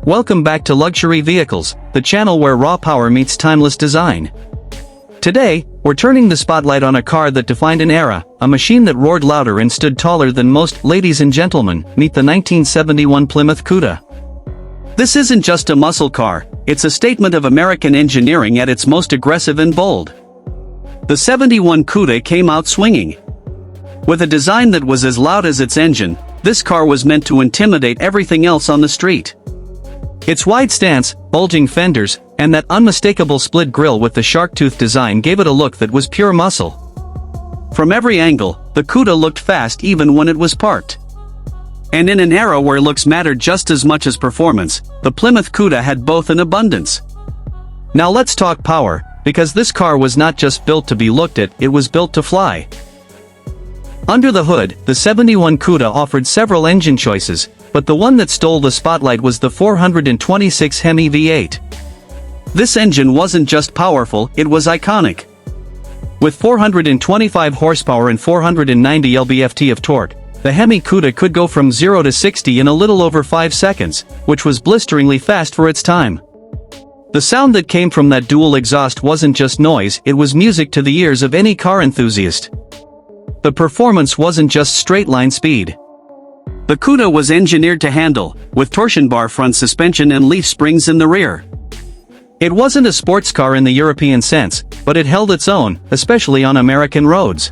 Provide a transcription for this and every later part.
Welcome back to Luxury Vehicles, the channel where raw power meets timeless design. Today, we're turning the spotlight on a car that defined an era, a machine that roared louder and stood taller than most. Ladies and gentlemen, meet the 1971 Plymouth Cuda. This isn't just a muscle car, it's a statement of American engineering at its most aggressive and bold. The 71 Cuda came out swinging. With a design that was as loud as its engine, this car was meant to intimidate everything else on the street. Its wide stance, bulging fenders, and that unmistakable split grille with the shark tooth design gave it a look that was pure muscle. From every angle, the Cuda looked fast even when it was parked. And in an era where looks mattered just as much as performance, the Plymouth Cuda had both in abundance. Now let's talk power, because this car was not just built to be looked at, it was built to fly. Under the hood, the 71 Cuda offered several engine choices, but the one that stole the spotlight was the 426 Hemi V8. This engine wasn't just powerful, it was iconic. With 425 horsepower and 490 lb-ft of torque, the Hemi Cuda could go from 0 to 60 in a little over 5 seconds, which was blisteringly fast for its time. The sound that came from that dual exhaust wasn't just noise, it was music to the ears of any car enthusiast. The performance wasn't just straight-line speed. The Cuda was engineered to handle, with torsion bar front suspension and leaf springs in the rear. It wasn't a sports car in the European sense, but it held its own, especially on American roads.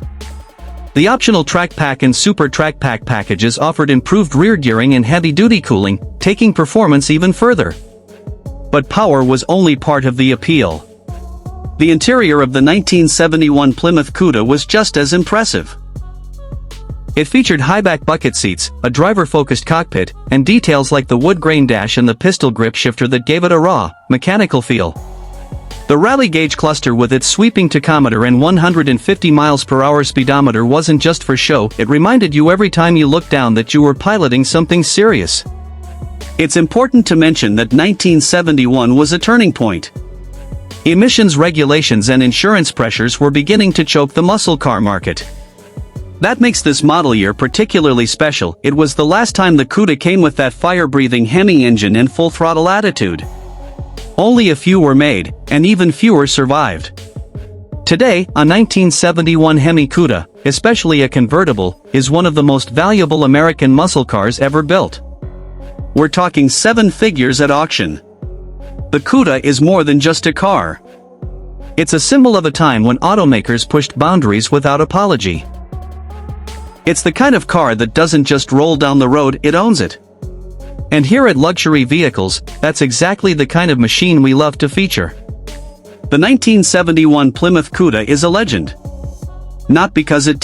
The optional Track Pack and Super Track Pack packages offered improved rear gearing and heavy-duty cooling, taking performance even further. But power was only part of the appeal. The interior of the 1971 Plymouth Cuda was just as impressive. It featured high-back bucket seats, a driver-focused cockpit, and details like the wood grain dash and the pistol grip shifter that gave it a raw, mechanical feel. The rally gauge cluster with its sweeping tachometer and 150 mph speedometer wasn't just for show, it reminded you every time you looked down that you were piloting something serious. It's important to mention that 1971 was a turning point. Emissions regulations and insurance pressures were beginning to choke the muscle car market. That makes this model year particularly special. It was the last time the Cuda came with that fire-breathing Hemi engine and full-throttle attitude. Only a few were made, and even fewer survived. Today, a 1971 Hemi Cuda, especially a convertible, is one of the most valuable American muscle cars ever built. We're talking 7 figures at auction. The Cuda is more than just a car. It's a symbol of a time when automakers pushed boundaries without apology. It's the kind of car that doesn't just roll down the road, it owns it. And here at Luxury Vehicles, that's exactly the kind of machine we love to feature. The 1971 Plymouth Cuda is a legend. Not because it